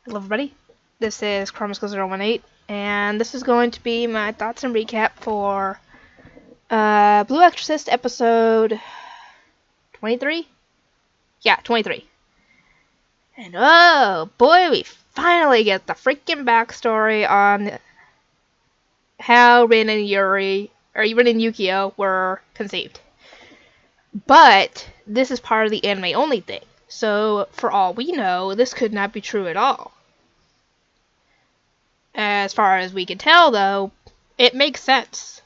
Hello everybody, this is Chromisco018, and this is going to be my thoughts and recap for Blue Exorcist episode 23? Yeah, 23. And oh boy, we finally get the freaking backstory on how Rin and Yukio were conceived. But this is part of the anime only thing, so for all we know, this could not be true at all. As far as we can tell, though, it makes sense.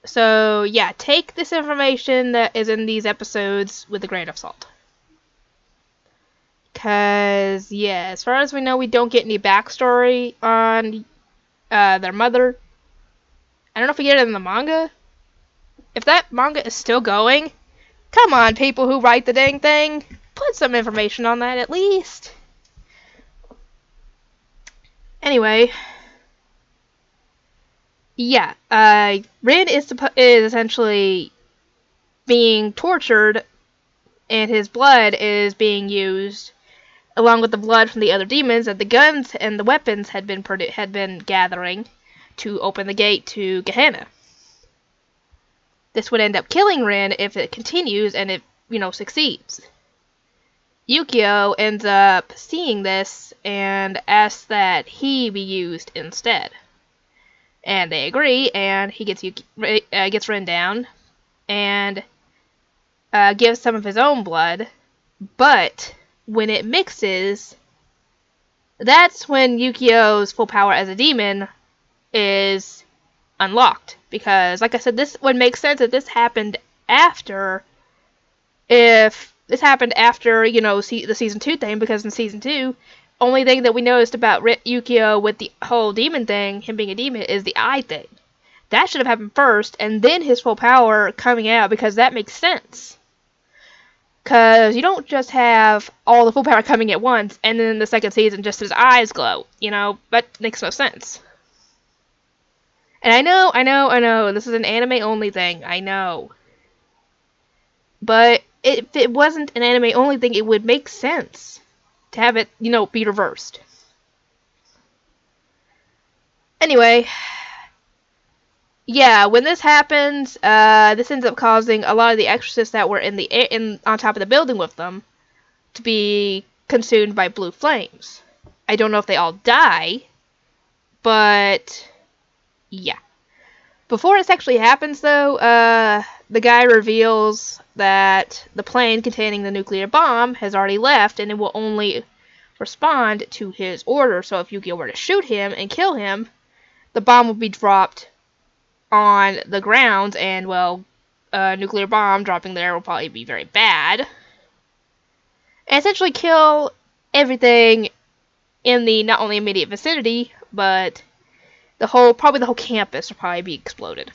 So, yeah, take this information that is in these episodes with a grain of salt. Because, yeah, as far as we know, we don't get any backstory on their mother. I don't know if we get it in the manga. If that manga is still going, come on, people who write the dang thing. Put some information on that, at least. Anyway, yeah, Rin is essentially being tortured, and his blood is being used, along with the blood from the other demons, that the guns and the weapons had been gathering to open the gate to Gehenna. This would end up killing Rin if it continues and it, succeeds. Yukio ends up seeing this and asks that he be used instead. And they agree, and he gets Rin down and gives some of his own blood. But when it mixes, that's when Yukio's full power as a demon is unlocked. Because, like I said, this would make sense if this happened after... the Season 2 thing, because in Season 2, only thing that we noticed about Yukio with the whole demon thing, him being a demon, is the eye thing. That should have happened first, and then his full power coming out, because that makes sense. Because you don't just have all the full power coming at once, and then in the second season just his eyes glow. That makes no sense. And I know, this is an anime-only thing, I know. But if it wasn't an anime-only thing, it would make sense to have it, be reversed. Anyway, yeah, when this happens, this ends up causing a lot of the exorcists that were on top of the building with them to be consumed by blue flames. I don't know if they all die, but yeah. Before this actually happens, though, the guy reveals that the plane containing the nuclear bomb has already left, and it will only respond to his order. So if Yukio were to shoot him and kill him, the bomb will be dropped on the ground, and, well, a nuclear bomb dropping there will probably be very bad. And essentially kill everything in the not only immediate vicinity, but probably the whole campus will probably be exploded.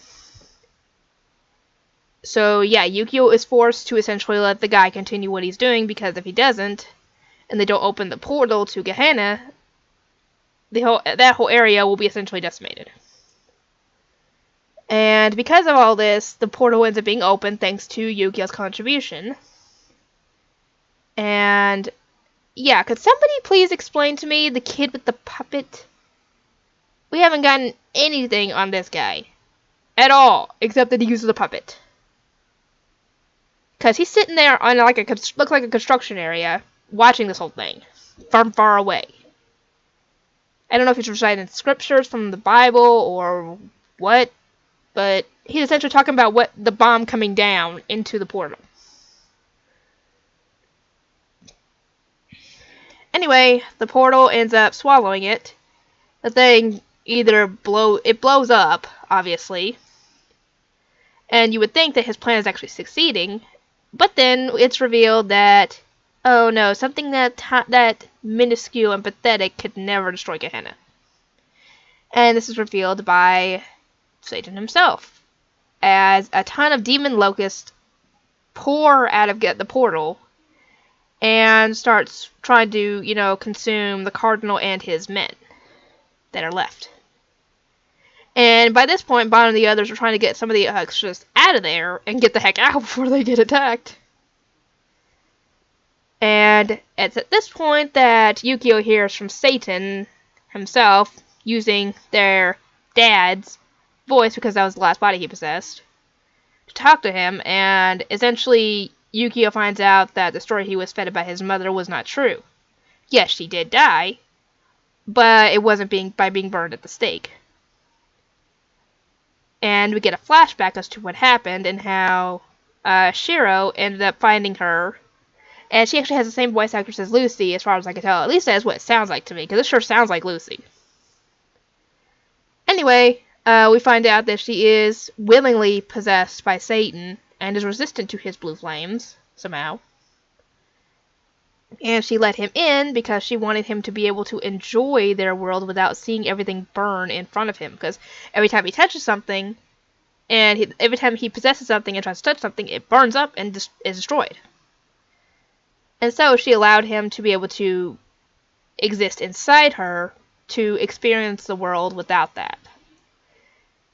So yeah, Yukio is forced to essentially let the guy continue what he's doing, because if he doesn't, and they don't open the portal to Gehenna, that whole area will be essentially decimated. And because of all this, the portal ends up being opened thanks to Yukio's contribution. And yeah, could somebody please explain to me the kid with the puppet? We haven't gotten anything on this guy at all, except that he uses a puppet. Because he's sitting there on looks like a construction area, watching this whole thing from far away. I don't know if he's reciting scriptures from the Bible or what, but he's essentially talking about the bomb coming down into the portal. Anyway, the portal ends up swallowing it. The thing blows up, obviously, and you would think that his plan is actually succeeding, but then it's revealed that, oh no, something that minuscule and pathetic could never destroy Gehenna. And this is revealed by Satan himself, as a ton of demon locusts pour out of the portal and starts trying to, consume the cardinal and his men that are left. And by this point, Bond and the others are trying to get some of the extras out of there and get the heck out before they get attacked. And it's at this point that Yukio hears from Satan himself, using their dad's voice, because that was the last body he possessed, to talk to him, and essentially Yukio finds out that the story he was fed by his mother was not true. Yes, she did die, but it wasn't by being burned at the stake. And we get a flashback as to what happened and how Shiro ended up finding her. And she actually has the same voice actress as Lucy, as far as I can tell. At least that's what it sounds like to me, because it sure sounds like Lucy. Anyway, we find out that she is willingly possessed by Satan and is resistant to his blue flames, somehow. And she let him in because she wanted him to be able to enjoy their world without seeing everything burn in front of him. Because every time he touches something, and every time he possesses something and tries to touch something, it burns up and is destroyed. And so she allowed him to be able to exist inside her to experience the world without that.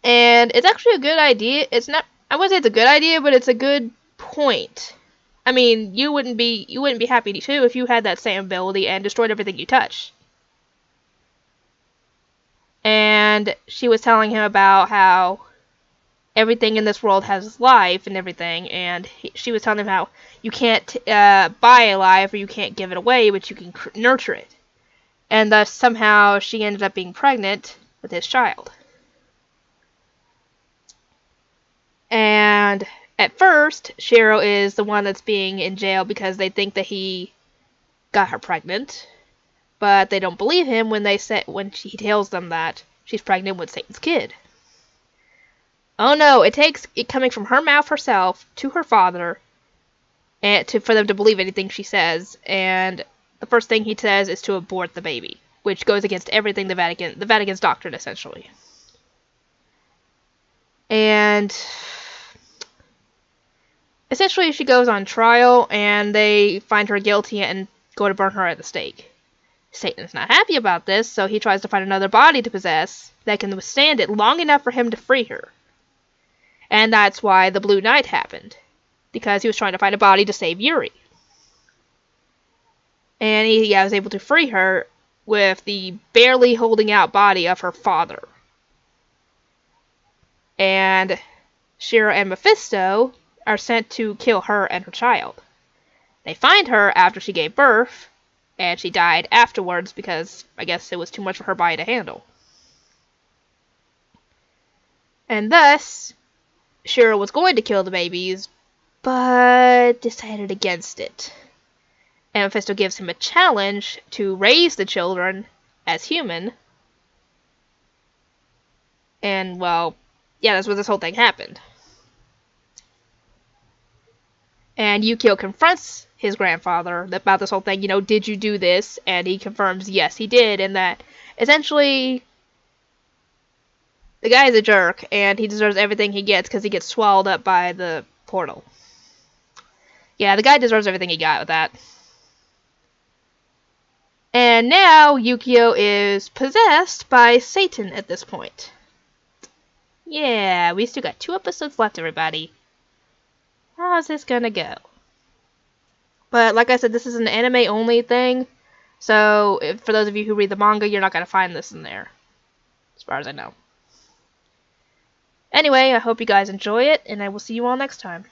And it's actually a good idea. It's not, I wouldn't say it's a good idea, but it's a good point. I mean, you wouldn't be happy too if you had that same ability and destroyed everything you touched. And she was telling him about how everything in this world has life and everything, and she was telling him how you can't buy a life or you can't give it away, but you can nurture it. And thus somehow she ended up being pregnant with his child. And at first, Shiro is the one that's being in jail because they think that he got her pregnant, but they don't believe him when he tells them that she's pregnant with Satan's kid. Oh no, it takes it coming from her mouth herself to her father and for them to believe anything she says, and the first thing he says is to abort the baby, which goes against everything the Vatican's doctrine, essentially. And essentially she goes on trial, and they find her guilty and go to burn her at the stake. Satan's not happy about this, so he tries to find another body to possess that can withstand it long enough for him to free her. And that's why the Blue Night happened, because he was trying to find a body to save Yuri. And he was able to free her with the barely holding out body of her father. And Shiro and Mephisto are sent to kill her and her child. They find her after she gave birth, and she died afterwards because I guess it was too much for her body to handle. And thus, Shiro was going to kill the babies, but decided against it. And Mephisto gives him a challenge to raise the children as human. And, well, yeah, that's where this whole thing happened. And Yukio confronts his grandfather about this whole thing, did you do this? And he confirms, yes, he did, and that essentially the guy is a jerk, and he deserves everything he gets because he gets swallowed up by the portal. Yeah, the guy deserves everything he got with that. And now Yukio is possessed by Satan at this point. Yeah, we still got 2 episodes left, everybody. How's this gonna go? But like I said, this is an anime-only thing, so for those of you who read the manga, you're not gonna find this in there, as far as I know. Anyway, I hope you guys enjoy it, and I will see you all next time.